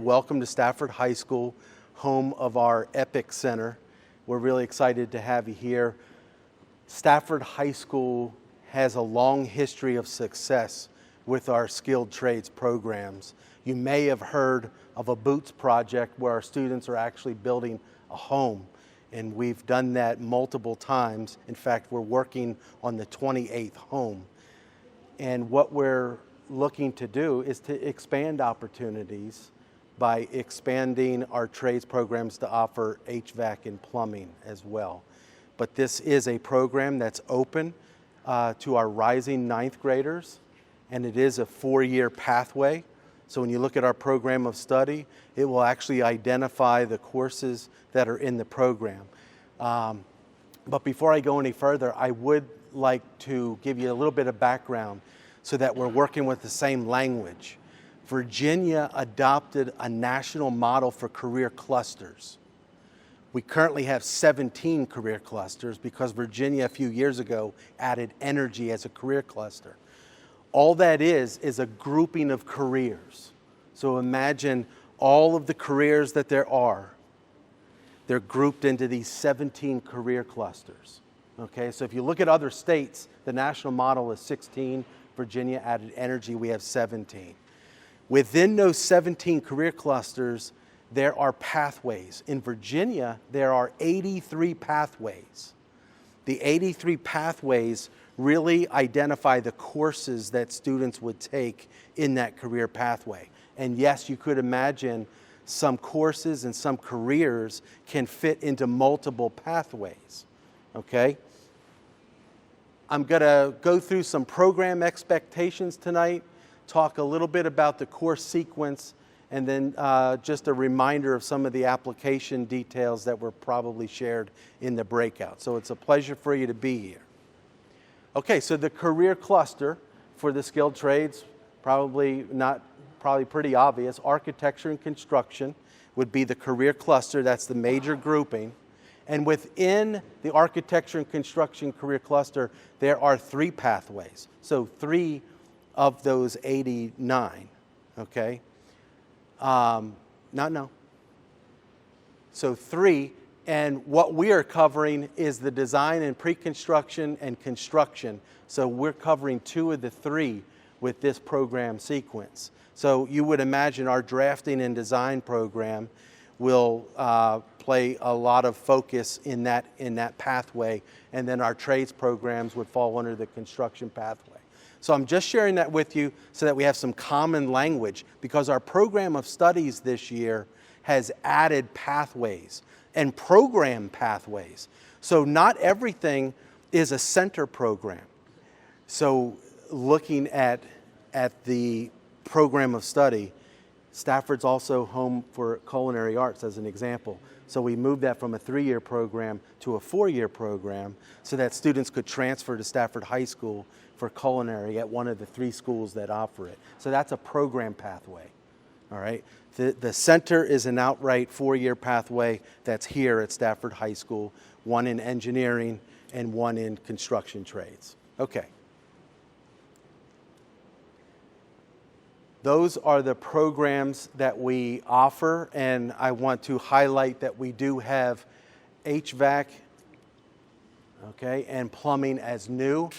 Welcome to Stafford High School, home of our EPIC Center. We're really excited to have you here. Stafford High School has a long history of success with our skilled trades programs. You may have heard of a Boots project where our students are actually building a home, and we've done that multiple times. In fact, we're working on the 28th home. And what we're looking to do is to expand opportunities by expanding our trades programs to offer HVAC and plumbing as well. But this is a program that's open to our rising ninth graders, and it is a 4-year pathway. So when you look at our program of study, it will actually identify the courses that are in the program. But before I go any further, I would like to give you a little bit of background so that we're working with the same language. Virginia adopted a national model for career clusters. We currently have 17 career clusters because Virginia a few years ago added energy as a career cluster. All that is a grouping of careers. So imagine all of the careers that there are. They're grouped into these 17 career clusters. Okay, so if you look at other states, the national model is 16. Virginia added energy, we have 17. Within those 17 career clusters, there are pathways. In Virginia, there are 83 pathways. The 83 pathways really identify the courses that students would take in that career pathway. And yes, you could imagine some courses and some careers can fit into multiple pathways, okay? I'm gonna go through some program expectations tonight, talk a little bit about the course sequence, and then just a reminder of some of the application details that were probably shared in the breakout. So it's a pleasure for you to be here. Okay, so the career cluster for the skilled trades, probably pretty obvious. Architecture and construction would be the career cluster. That's the major grouping. And within the architecture and construction career cluster, there are 3 pathways. So 3 of those 89, okay? So 3, and what we are covering is the design and pre-construction and construction. So we're covering 2 of the 3 with this program sequence. So you would imagine our drafting and design program will play a lot of focus in that pathway, and then our trades programs would fall under the construction pathway. So I'm just sharing that with you so that we have some common language, because our program of studies this year has added pathways and program pathways. So not everything is a center program. So looking at the program of study, Stafford's also home for culinary arts as an example. So we moved that from a 3-year program to a 4-year program so that students could transfer to Stafford High School for culinary at one of the 3 schools that offer it. So that's a program pathway, all right? The center is an outright 4-year pathway that's here at Stafford High School, 1 in engineering and 1 in construction trades. Okay. Those are the programs that we offer, and I want to highlight that we do have HVAC, okay, and plumbing as new,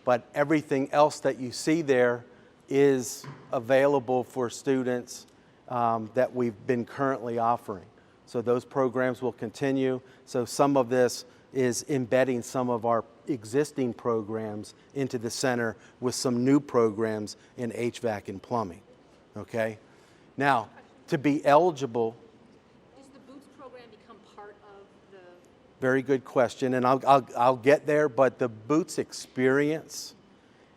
but everything else that you see there is available for students that we've been currently offering. So those programs will continue. So some of this is embedding some of our existing programs into the center with some new programs in HVAC and plumbing, okay? Now, to be eligible... Does the Boots program become part of the... Very good question, and I'll get there, but the Boots experience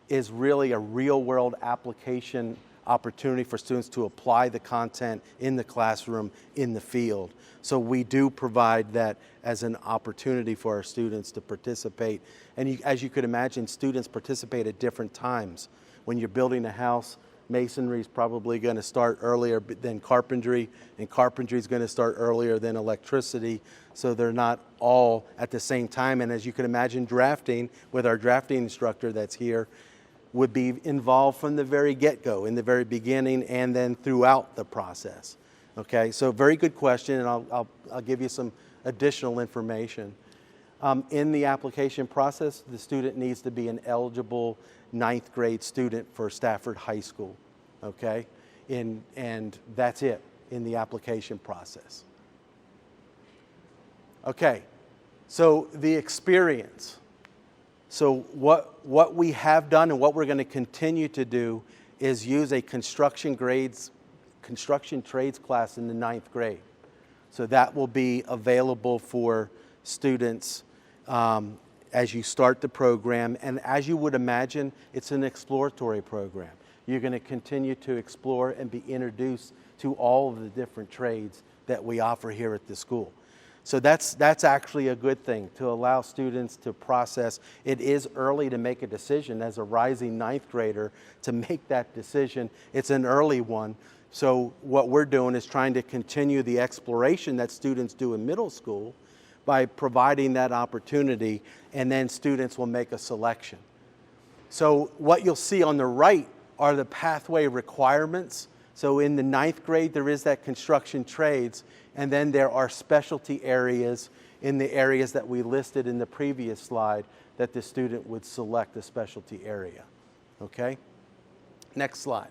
is really a real-world application opportunity for students to apply the content in the classroom, in the field. So we do provide that as an opportunity for our students to participate. And as you could imagine, students participate at different times. When you're building a house, masonry is probably going to start earlier than carpentry, and carpentry is going to start earlier than electricity. So they're not all at the same time. And as you can imagine, drafting with our drafting instructor that's here would be involved from the very get-go, in the very beginning, and then throughout the process. Okay, so very good question, and I'll give you some additional information. In the application process, the student needs to be an eligible 9th grade student for Stafford High School, okay? And that's it in the application process. Okay, so the experience. So what we have done and what we're going to continue to do is use a construction trades class in the 9th grade. So that will be available for students as you start the program. And as you would imagine, it's an exploratory program. You're going to continue to explore and be introduced to all of the different trades that we offer here at the school. So that's actually a good thing, to allow students to process. It is early to make a decision as a rising 9th grader to make that decision. It's an early one. So what we're doing is trying to continue the exploration that students do in middle school by providing that opportunity, and then students will make a selection. So what you'll see on the right are the pathway requirements. So in the 9th grade, there is that construction trades, and then there are specialty areas in the areas that we listed in the previous slide that the student would select a specialty area. Okay? Next slide.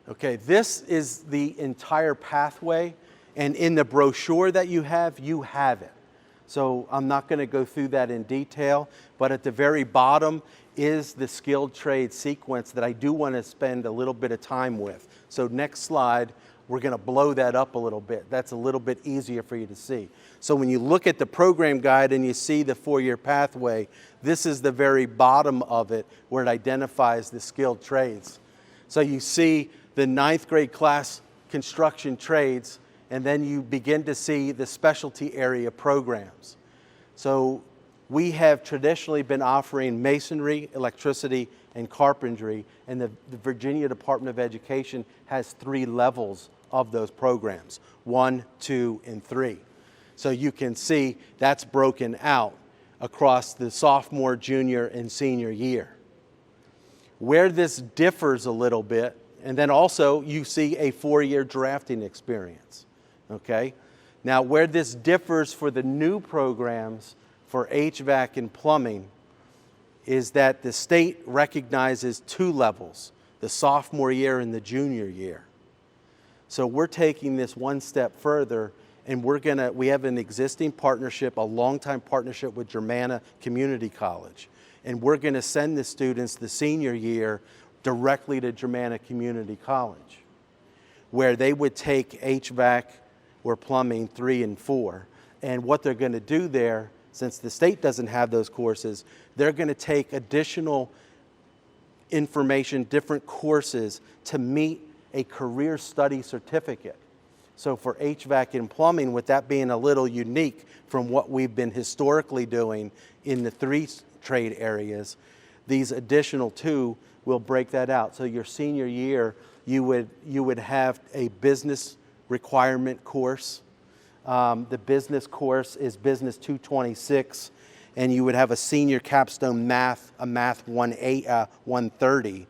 Okay, this is the entire pathway, and in the brochure that you have it. So I'm not going to go through that in detail, but at the very bottom is the skilled trade sequence that I do want to spend a little bit of time with. So next slide, we're going to blow that up a little bit. That's a little bit easier for you to see. So when you look at the program guide and you see the 4-year pathway, this is the very bottom of it where it identifies the skilled trades. So you see the 9th grade class construction trades, and then you begin to see the specialty area programs. So we have traditionally been offering masonry, electricity, and carpentry, and the Virginia Department of Education has 3 levels of those programs, 1, 2, and 3. So you can see that's broken out across the sophomore, junior, and senior year. Where this differs a little bit, and then also you see a 4-year drafting experience, okay? Now where this differs for the new programs for HVAC and plumbing is that the state recognizes 2 levels, the sophomore year and the junior year. So we're taking this one step further, and we have an existing partnership, a long-time partnership with Germanna Community College. And we're going to send the students the senior year directly to Germanna Community College, where they would take HVAC or plumbing 3 and 4. And what they're going to do there, since the state doesn't have those courses, they're going to take additional information, different courses to meet a career study certificate. So for HVAC and plumbing, with that being a little unique from what we've been historically doing in the 3 trade areas, these additional 2 will break that out. So your senior year, you would have a business requirement course. The business course is Business 226, and you would have a senior capstone math, a Math 130,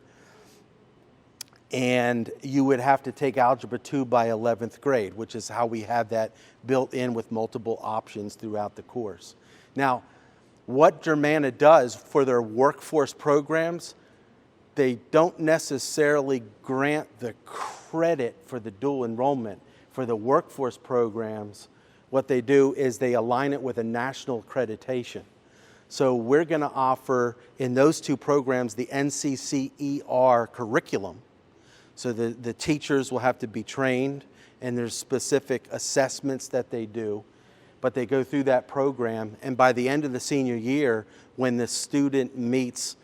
and you would have to take Algebra 2 by 11th grade, which is how we have that built in with multiple options throughout the course. Now, what Germanna does for their workforce programs, they don't necessarily grant the credit for the dual enrollment. For the workforce programs, what they do is they align it with a national accreditation. So we're going to offer in those 2 programs the NCCER curriculum. So the teachers will have to be trained, and there's specific assessments that they do, but they go through that program, and by the end of the senior year, when the student meets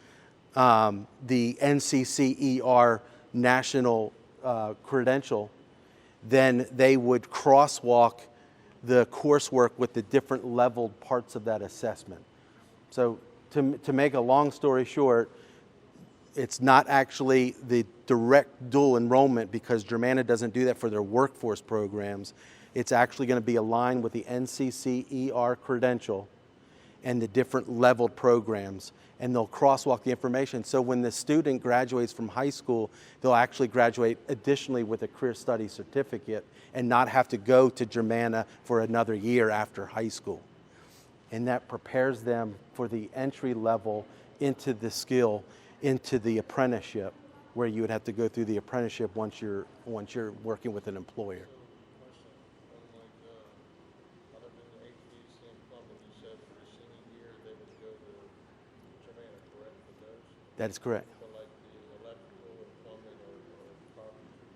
the NCCER national credential, then they would crosswalk the coursework with the different leveled parts of that assessment. So to make a long story short, it's not actually the direct dual enrollment because Germanna doesn't do that for their workforce programs. It's actually going to be aligned with the NCCER credential, and the different leveled programs, and they'll crosswalk the information. So when the student graduates from high school, they'll actually graduate additionally with a career study certificate and not have to go to Germanna for another year after high school. And that prepares them for the entry level into the skill, into the apprenticeship, where you would have to go through the apprenticeship once you're working with an employer. Other than the HVAC and plumbing, you said for the senior year they would go to Germanna, correct, for those? That is correct. So like the electrical or plumbing or carpentry,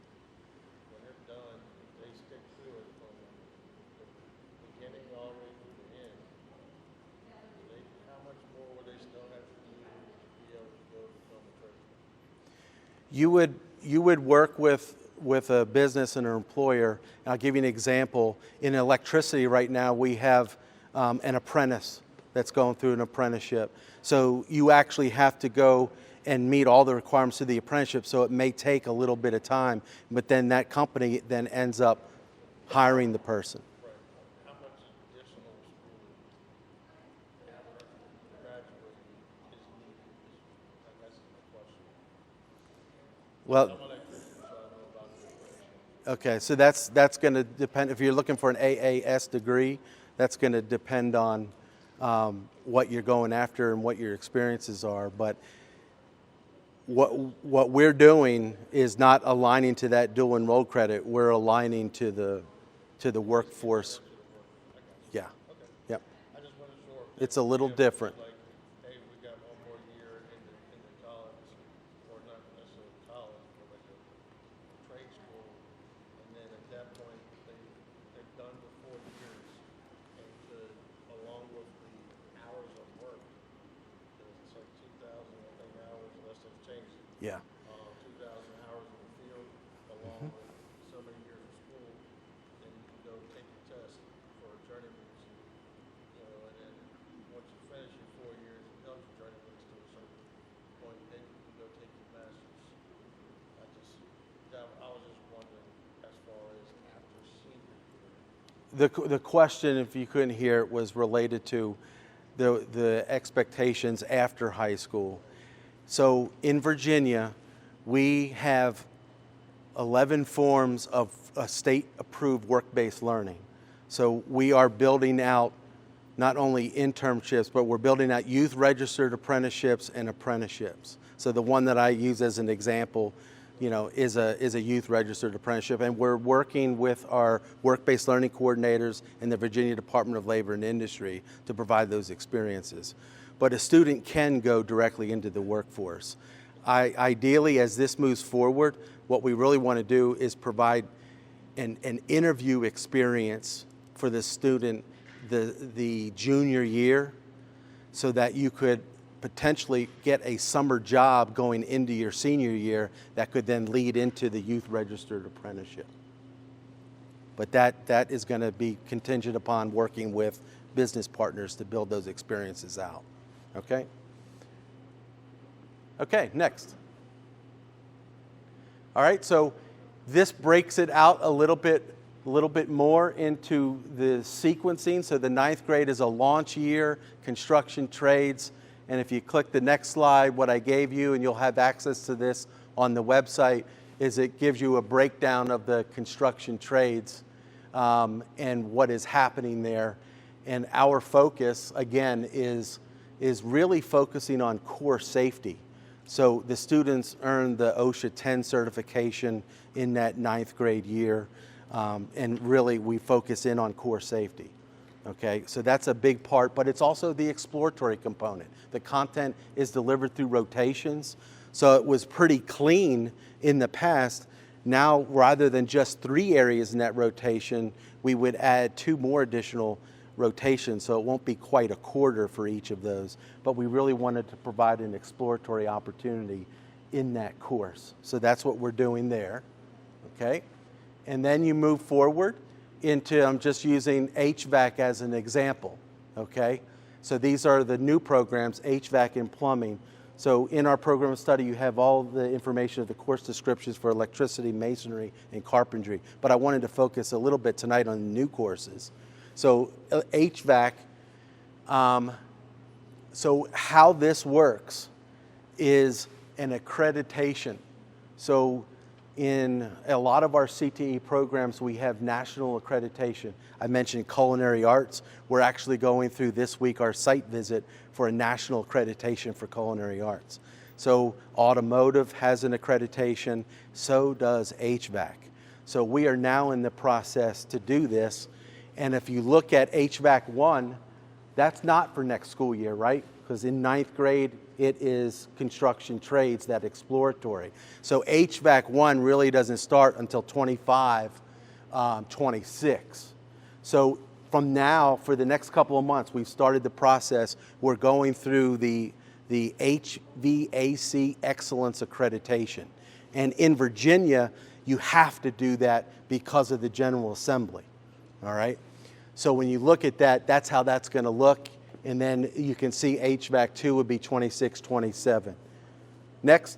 when they're done, they stick through it from the beginning all the way to the end. How much more would they still have to do to be able to go become a tradesman? You would work with a business and an employer. And I'll give you an example. In electricity right now, we have an apprentice that's going through an apprenticeship. So you actually have to go and meet all the requirements of the apprenticeship. So it may take a little bit of time, but then that company then ends up hiring the person. Right. How much additional school after graduating is needed? That's the question. Well, I'm an electrician, so I know about the apprenticeship. okay, so that's going to depend. If you're looking for an AAS degree, that's going to depend on what you're going after and what your experiences are. But what we're doing is not aligning to that dual enrolled credit. We're aligning to the workforce. Yeah. Okay. Yep. I just wasn't sure. It's a little different. Like, hey, we got one more year in the college, or not necessarily college, but like a trade school, and then at that point they've done the 4 years, and along with the hours of work, 'cause it's like 2,000 I think hours unless they've changed it. Yeah. 2,000 hours in the field, along with so many years of school, then you can go take your test for a journeyman's, and then once you finish your 4 years and become a journeyman's to a certain point, then you can go take your master's. I was just wondering as far as after senior year. The question, if you couldn't hear it, was related to the expectations after high school. So in Virginia, we have 11 forms of state-approved work-based learning. So we are building out not only internships, but we're building out youth-registered apprenticeships and apprenticeships. So the one that I use as an example, is a youth-registered apprenticeship, and we're working with our work-based learning coordinators in the Virginia Department of Labor and Industry to provide those experiences. But a student can go directly into the workforce. Ideally, as this moves forward, what we really want to do is provide an interview experience for the student the junior year, so that you could potentially get a summer job going into your senior year that could then lead into the youth registered apprenticeship. But that is going to be contingent upon working with business partners to build those experiences out. Okay? Okay, next. All right, so this breaks it out a little bit more into the sequencing. So the 9th grade is a launch year, construction trades. And if you click the next slide, what I gave you, and you'll have access to this on the website, is it gives you a breakdown of the construction trades and what is happening there. And our focus, again, is really focusing on core safety. So the students earn the OSHA 10 certification in that 9th grade year. And really, we focus in on core safety. Okay, so that's a big part, but it's also the exploratory component. The content is delivered through rotations. So it was pretty clean in the past. Now, rather than just 3 areas in that rotation, we would add 2 more additional rotations. So it won't be quite a quarter for each of those, but we really wanted to provide an exploratory opportunity in that course. So that's what we're doing there. Okay, and then you move forward into, I'm just using HVAC as an example, okay? So these are the new programs, HVAC and plumbing. So in our program of study, you have all the information of the course descriptions for electricity, masonry, and carpentry. But I wanted to focus a little bit tonight on new courses. So HVAC, So how this works is an accreditation. So in a lot of our CTE programs, we have national accreditation. I mentioned culinary arts. We're actually going through this week our site visit for a national accreditation for culinary arts. So automotive has an accreditation, so does HVAC. So we are now in the process to do this. And if you look at HVAC 1, that's not for next school year, right? Because in 9th grade, it is construction trades, that exploratory. So HVAC 1 really doesn't start until 25, 26. So from now, for the next couple of months, we've started the process. We're going through the HVAC Excellence Accreditation. And in Virginia, you have to do that because of the General Assembly, all right? So when you look at that, that's how that's going to look. And then you can see HVAC 2 would be 26, 27. Next.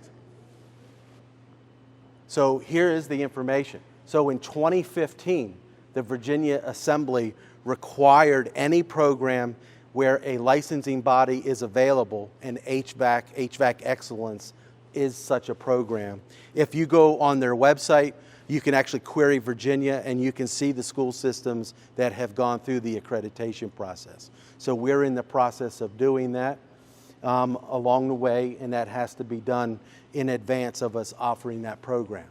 So here is the information. So in 2015, the Virginia Assembly required any program where a licensing body is available, and HVAC Excellence is such a program. If you go on their website, you can actually query Virginia and you can see the school systems that have gone through the accreditation process. So we're in the process of doing that along the way, and that has to be done in advance of us offering that program.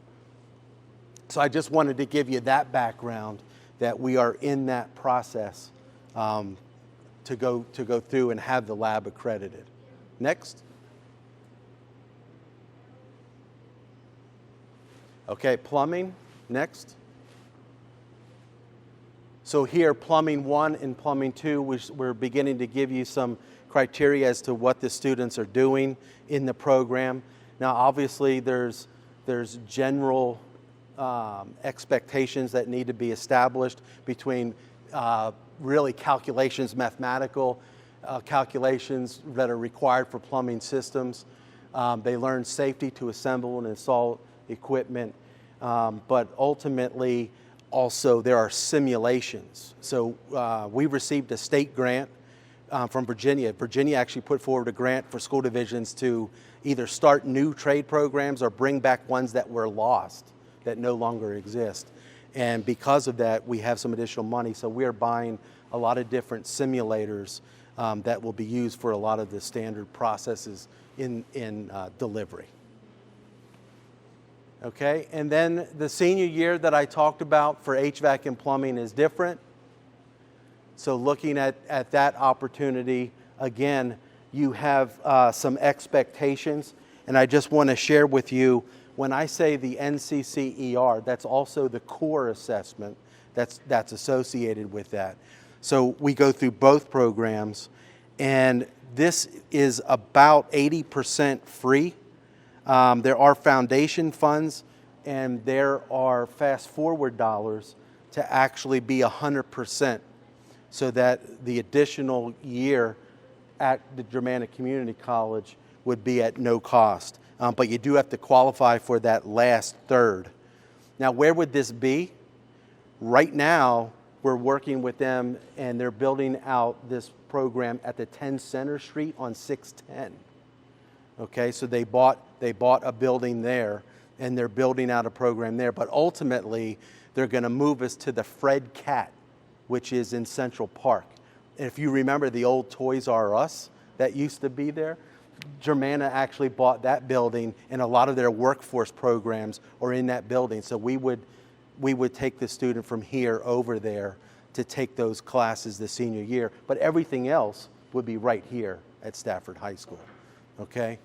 So I just wanted to give you that background, that we are in that process to go through and have the lab accredited. Next. Okay, plumbing, next. So here, plumbing 1 and plumbing 2, we're beginning to give you some criteria as to what the students are doing in the program. Now, obviously, there's general expectations that need to be established between really calculations, mathematical calculations that are required for plumbing systems. They learn safety to assemble and install equipment, but ultimately also there are simulations. So we received a state grant from Virginia. Virginia actually put forward a grant for school divisions to either start new trade programs or bring back ones that were lost, that no longer exist. And because of that, we have some additional money. So we are buying a lot of different simulators that will be used for a lot of the standard processes in delivery. Okay, and then the senior year that I talked about for HVAC and plumbing is different. So looking at that opportunity, again, you have some expectations. And I just want to share with you, when I say the NCCER, that's also the core assessment that's associated with that. So we go through both programs, and this is about 80% free. There are foundation funds, and there are fast forward dollars to actually be 100%, so that the additional year at the Germanna Community College would be at no cost. But you do have to qualify for that last third. Now, where would this be? Right now, we're working with them, and they're building out this program at the 10 Center Street on 610. Okay, so they bought a building there, and they're building out a program there. But ultimately, they're going to move us to the Fred Cat, which is in Central Park. And if you remember the old Toys R Us that used to be there, Germanna actually bought that building, and a lot of their workforce programs are in that building. So we would take the student from here over there to take those classes the senior year. But everything else would be right here at Stafford High School. Okay?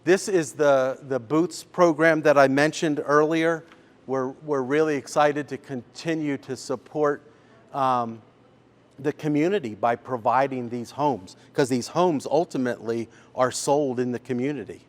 This is the Boots program that I mentioned earlier. We're really excited to continue to support the community by providing these homes, because these homes ultimately are sold in the community,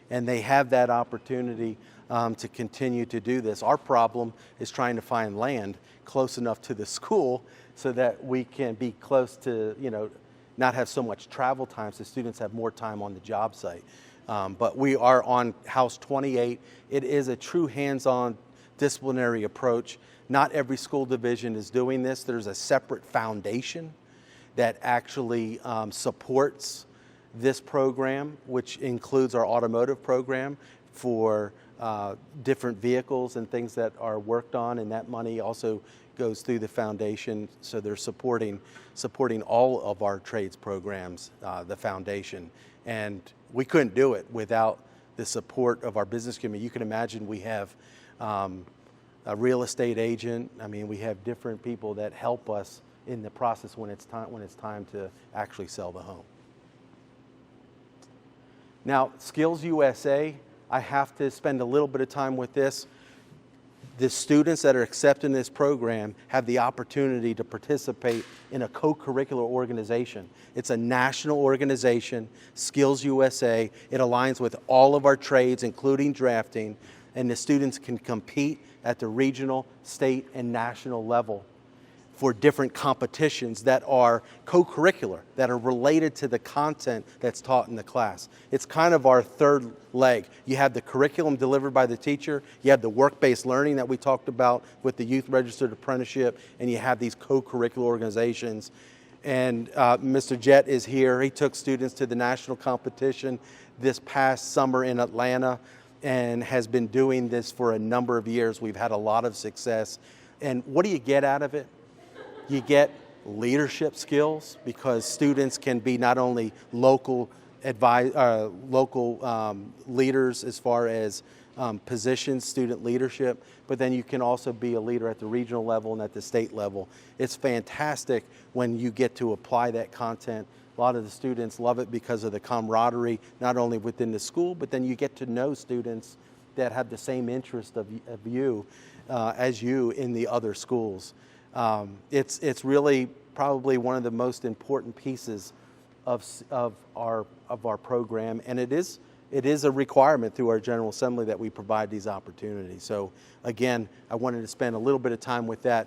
and they have that opportunity to continue to do this. Our problem is trying to find land close enough to the school so that we can be close to, not have so much travel time, so students have more time on the job site. But we are on House 28. It is a true hands-on disciplinary approach. Not every school division is doing this. There's a separate foundation that actually supports this program, which includes our automotive program for different vehicles and things that are worked on, and that money also goes through the foundation. So they're supporting all of our trades programs, the foundation. And we couldn't do it without the support of our business community. You can imagine we have a real estate agent. I mean, we have different people that help us in the process when it's time to actually sell the home. Now, Skills USA, I have to spend a little bit of time with this. The students that are accepted in this program have the opportunity to participate in a co-curricular organization. It's a national organization, Skills USA. It aligns with all of our trades, including drafting, and the students can compete at the regional, state, and national level for different competitions that are co-curricular, that are related to the content that's taught in the class. It's kind of our third leg. You have the curriculum delivered by the teacher, you have the work-based learning that we talked about with the Youth Registered Apprenticeship, and you have these co-curricular organizations. And Mr. Jett is here. He took students to the national competition this past summer in Atlanta and has been doing this for a number of years. We've had a lot of success. And what do you get out of it? You get leadership skills, because students can be not only local leaders as far as positions, student leadership, but then you can also be a leader at the regional level and at the state level. It's fantastic when you get to apply that content. A lot of the students love it because of the camaraderie, not only within the school, but then you get to know students that have the same interest of you as you in the other schools. It's really probably one of the most important pieces of our program, and it is a requirement through our General Assembly that we provide these opportunities. So again, I wanted to spend a little bit of time with that,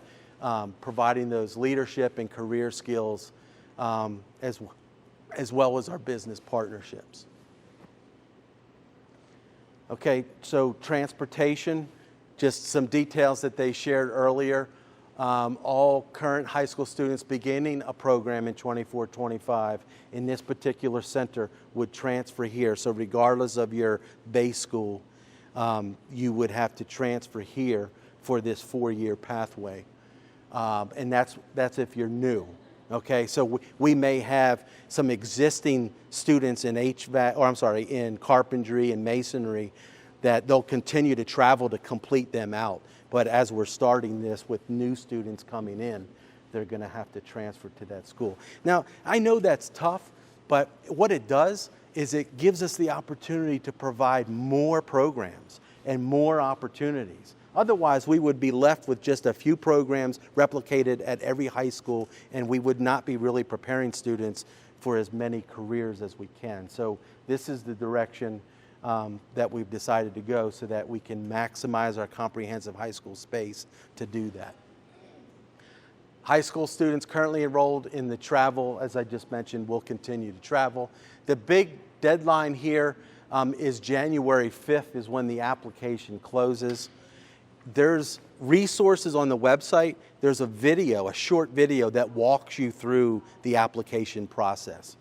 providing those leadership and career skills, as well as our business partnerships. Okay, so transportation, just some details that they shared earlier. All current high school students beginning a program in 24-25 in this particular center would transfer here. So regardless of your base school, you would have to transfer here for this 4-year pathway. And that's if you're new. Okay, so we may have some existing students in in carpentry and masonry that they'll continue to travel to complete them out. But as we're starting this with new students coming in, they're going to have to transfer to that school. Now, I know that's tough, but what it does is it gives us the opportunity to provide more programs and more opportunities. Otherwise, we would be left with just a few programs replicated at every high school, and we would not be really preparing students for as many careers as we can. So this is the direction that we've decided to go, so that we can maximize our comprehensive high school space to do that. High school students currently enrolled in the travel, as I just mentioned, will continue to travel. The big deadline here is January 5th is when the application closes. There's resources on the website. There's a short video that walks you through the application process.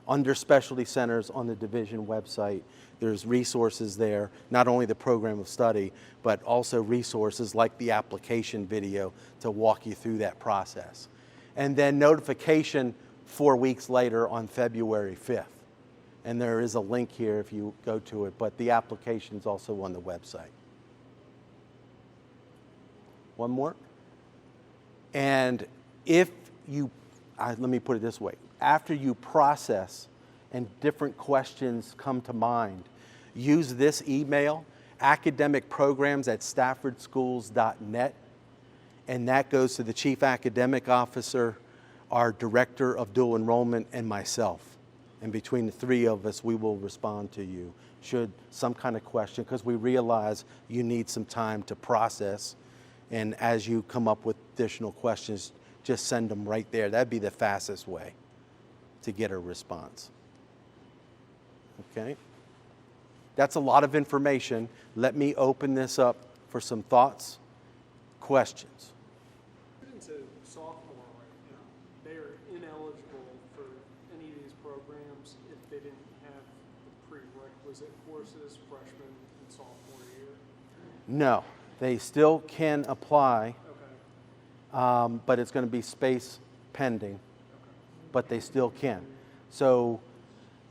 Under specialty centers on the division website, there's resources there, not only the program of study, but also resources like the application video to walk you through that process. And then notification 4 weeks later on February 5th. And there is a link here if you go to it, but the application is also on the website. One more. And if you, let me put it this way, after you process and different questions come to mind, use this email, academicprograms@staffordschools.net, and that goes to the Chief Academic Officer, our Director of Dual Enrollment, and myself. And between the three of us, we will respond to you should some kind of question, because we realize you need some time to process, and as you come up with additional questions, just send them right there. That'd be the fastest way to get a response. Okay? That's a lot of information. Let me open this up for some thoughts, questions. Students a sophomore right now, they are ineligible prerequisite courses freshman and sophomore year? No, they still can apply, Okay. but it's going to be space pending, but they still can. So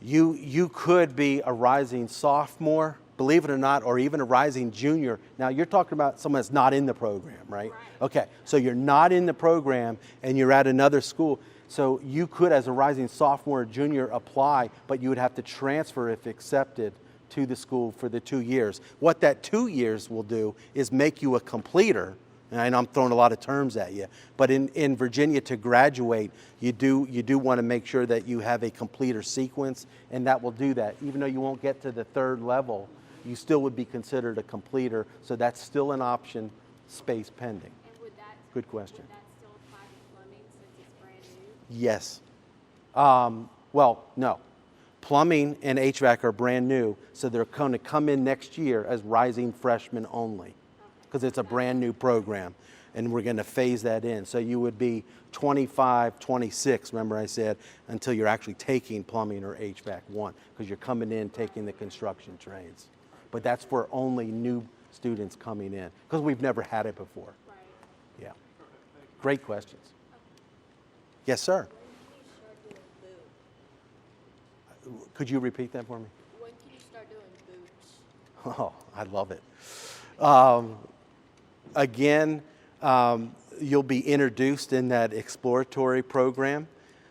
you could be a rising sophomore, believe it or not, or even a rising junior. Now you're talking about someone that's not in the program, right? Right. Okay, so you're not in the program and you're at another school. So you could, as a rising sophomore or junior, apply, but you would have to transfer if accepted to the school for the 2 years. What that 2 years will do is make you a completer. And I know I'm throwing a lot of terms at you, but in Virginia, to graduate, you do want to make sure that you have a completer sequence, and that will do that. Even though you won't get to the third level, you still would be considered a completer, so that's still an option, space pending. And would that? Good question. Would that still apply to plumbing since it's brand new? Yes. Well, no. Plumbing and HVAC are brand new, so they're going to come in next year as rising freshmen only, because it's a brand new program, and we're going to phase that in. So you would be 25, 26, remember I said, until you're actually taking plumbing or HVAC 1, because you're coming in taking the construction trades. But that's for only new students coming in, because we've never had it before. Right. Yeah. Great questions. Yes, sir. When can you start doing boots? Could you repeat that for me? When can you start doing boots? Oh, I love it. Again, you'll be introduced in that exploratory program.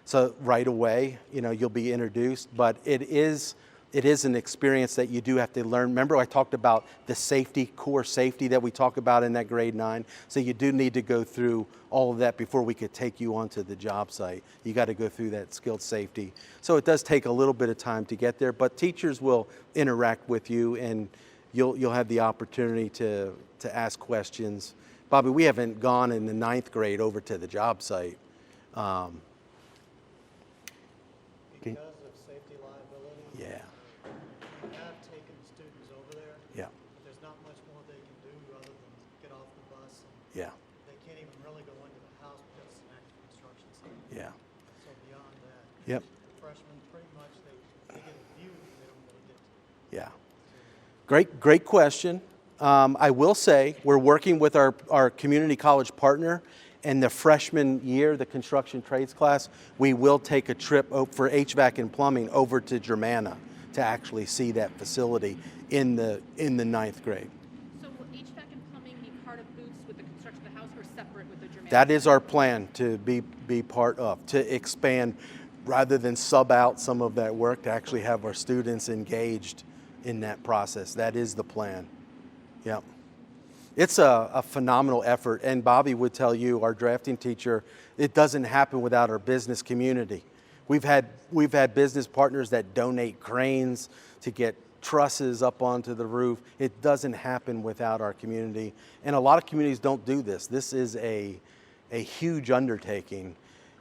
So right away, you'll be introduced, but it is an experience that you do have to learn. Remember I talked about the safety, core safety that we talk about in that grade 9. So you do need to go through all of that before we could take you onto the job site. You got to go through that skilled safety. So it does take a little bit of time to get there, but teachers will interact with you, and you'll have the opportunity to ask questions. Bobby, we haven't gone in the 9th grade over to the job site. Because of safety liability. Yeah, We have taken students over there, yeah, but there's not much more they can do other than get off the bus. And yeah, they can't even really go into the house because it's an active construction site. yeah. So beyond that, Yep. freshmen pretty much they get a view, but they don't really get to. Yeah. Great question. I will say we're working with our community college partner, and the freshman year, the construction trades class, we will take a trip for HVAC and plumbing over to Germanna to actually see that facility in the 9th grade. So will HVAC and plumbing be part of boots with the construction of the house or separate with the German? That is our plan, to be part of, to expand rather than sub out some of that work, to actually have our students engaged in that process. That is the plan. Yep. It's a phenomenal effort, and Bobby would tell you, our drafting teacher, it doesn't happen without our business community. We've had business partners that donate cranes to get trusses up onto the roof. It doesn't happen without our community, and a lot of communities don't do this. This is a huge undertaking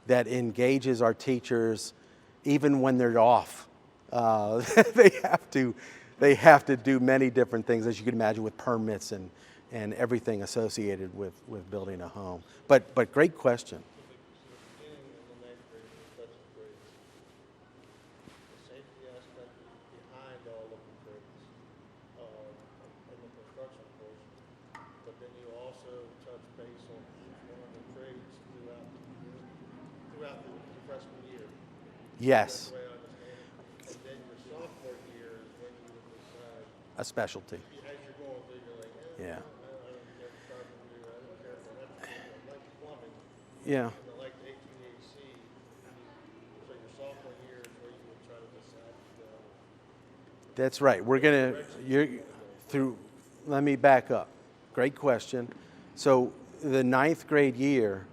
that engages our teachers even when they're off. They have to do many different things, as you can imagine, with permits and everything associated with building a home. But great question. Beginning in the 9th grade, that's great. The safety aspect behind all of the trades, in the construction course, but then you also touch base on each one of the trades throughout the freshman year. Yes, That's the way I understand it. And then your sophomore year is when you would decide, a specialty. as you're going through, you're like, Yeah. I don't care for carpentry, I don't care for electrical, I like plumbing. Yeah. And I like HVAC, so your sophomore year is where you would try to decide to go. That's right. Let me back up. Great question. So the 9th grade year,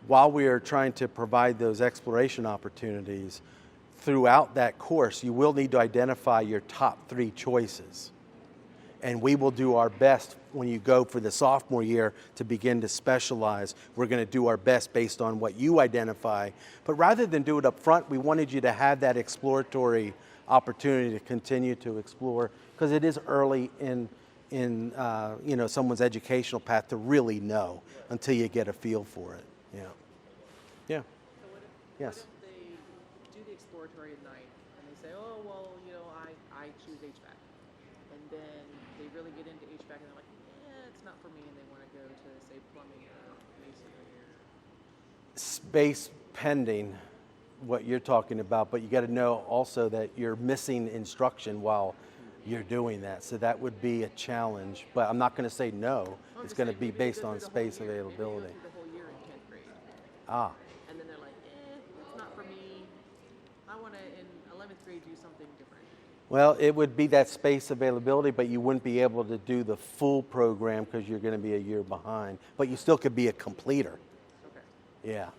while we are trying to provide those exploration opportunities, throughout that course, you will need to identify your top 3 choices. And we will do our best when you go for the sophomore year to begin to specialize. We're going to do our best based on what you identify. But rather than do it up front, we wanted you to have that exploratory opportunity to continue to explore, because it is early in someone's educational path to really know until you get a feel for it. Yeah. Yeah. So Yes. what if they do the exploratory at night and they say, oh, well, I really get into HVAC and they're like, it's not for me, and they want to go to, say, plumbing or masonry or... Space pending what you're talking about, but you got to know also that you're missing instruction while you're doing that. So that would be a challenge, but I'm not going to say no. I'm It's just going to saying, be maybe they based go on through the whole space year. Maybe they go availability. through the whole year in 10th grade. Ah, And then they're like, it's not for me. I want to, in 11th grade, do something different. well, it would be that space availability, but you wouldn't be able to do the full program because you're going to be a year behind. But you still could be a completer. Okay. Yeah,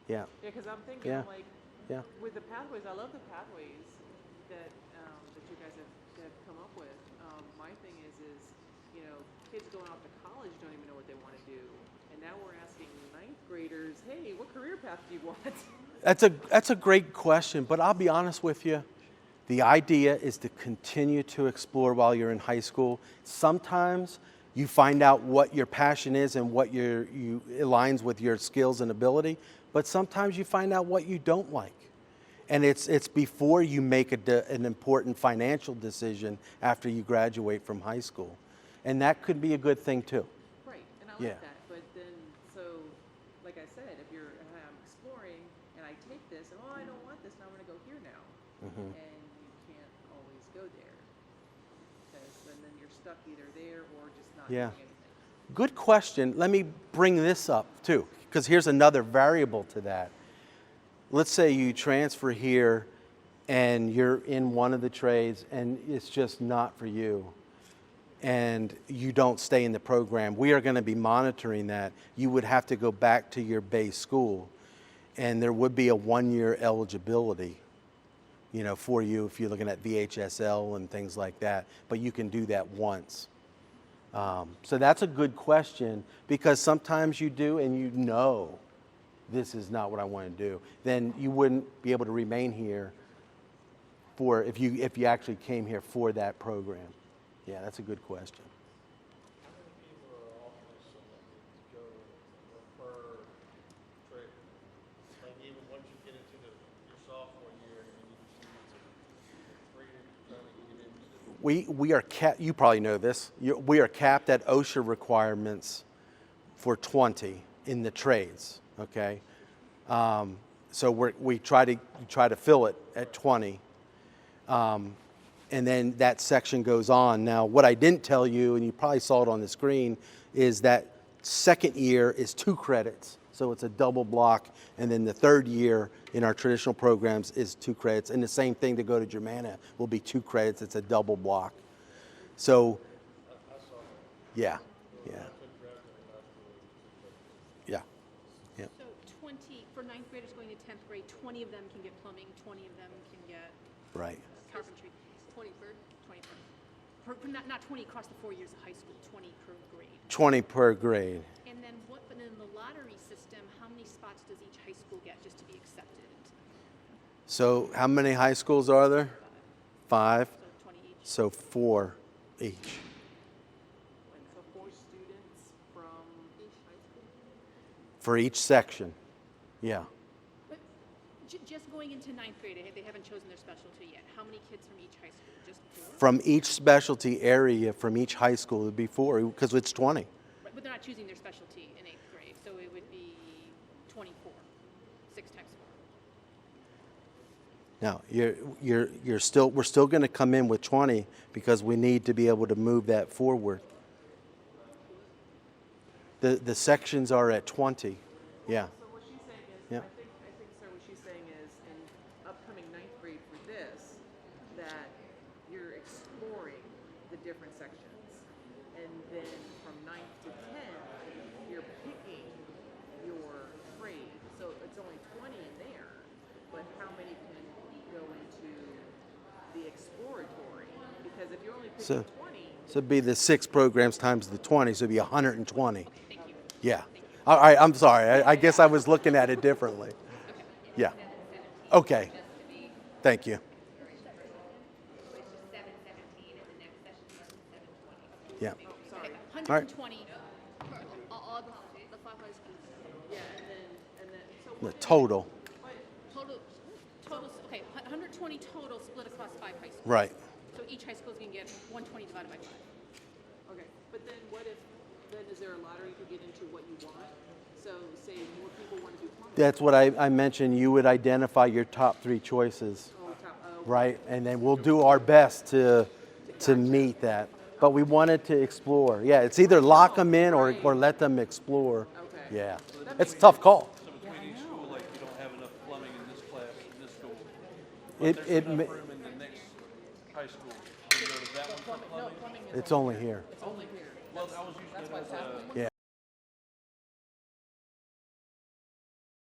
yeah, Yeah, because I'm thinking, Yeah. like, yeah. with the pathways, I love the pathways that that you guys have come up with. My thing is, you know, kids going off to college don't even know what they want to do, and now we're asking 9th graders, hey, what career path do you want? That's a great question, but I'll be honest with you. The idea is to continue to explore while you're in high school. Sometimes you find out what your passion is and what you aligns with your skills and ability, but sometimes you find out what you don't like. And it's before you make an important financial decision after you graduate from high school. And that could be a good thing too. Right, and I like Yeah. that. But then, so, like I said, if I'm exploring and I take this, and I don't want this, now I'm going to go here now. Mm-hmm. And you can't always go there. And then you're stuck either there or just not Yeah. doing anything. Good question. Let me bring this up too, because here's another variable to that. Let's say you transfer here and you're in one of the trades and it's just not for you and you don't stay in the program. We are going to be monitoring that. You would have to go back to your base school and there would be a 1-year eligibility, you know, for you if you're looking at VHSL and things like that, but you can do that once. So that's a good question because sometimes you do and you know this is not what I want to do. Then you wouldn't be able to remain here for if you actually came here for that program. Yeah, that's a good question. How many people are awfully selected to go refer trade? Like even once you get into your sophomore year and you see it's a three trying to get into We are capped. You probably know this. We are capped at OSHA requirements for 20 in the trades. Okay, so we try to fill it at 20, and then that section goes on. Now, what I didn't tell you, and you probably saw it on the screen, is that second year is 2 credits, so it's a double block, and then the third year in our traditional programs is 2 credits, and the same thing to go to Germana will be 2 credits. It's a double block. So, yeah, yeah, yeah. Yeah. So 20, for 9th graders going to 10th grade, 20 of them can get plumbing, 20 of them can get Right. carpentry. 20 per, not 20 across the 4 years of high school, 20 per grade. 20 per grade. And then but in the lottery system, how many spots does each high school get just to be accepted? So how many high schools are there? 5. So 20 each. So 4 each. And so 4 students from each high school? For each section. Yeah. But just going into 9th grade, they haven't chosen their specialty yet. How many kids from each high school? Just 4? From each specialty area, from each high school, it would be 4 because it's 20. Right, but they're not choosing their specialty in 8th grade, so it would be 24, 6 times 4. Now, we're still going to come in with 20 because we need to be able to move that forward. The sections are at 20. Yeah. So what she's saying is, Yeah. I think, sir, what she's saying is, in upcoming 9th grade for this, that you're exploring the different sections, and then from 9th to 10th, you're picking your trade. So it's only 20 in there, but how many can go into the exploratory? Because if you're only picking 20, So it'd be the 6 programs times the 20, so it'd be 120. Thank you. Yeah. All right, I'm sorry. I guess I was looking at it differently. Yeah. Okay. Thank you. Yeah. Okay, All right. 120 for all the 5 high schools. yeah, and then, so The what total. Total, okay, 120 total split across 5 high schools. Right. So each high school is going to get 120 divided by 5. But then what if, then is there a lottery to get into what you want? So say more people want to do plumbing. That's what I mentioned. You would identify your top 3 choices, right? And then we'll do our best to meet that. But we wanted to explore. Yeah, it's either lock them in or let them explore. Okay. Yeah, it's a tough call. So between each school, like you don't have enough plumbing in this class, in this school. It- But it there's ma- enough room in the next high school. You go to that one for plumbing? It's only here. It's only here. Well, I was using it as a. Yeah.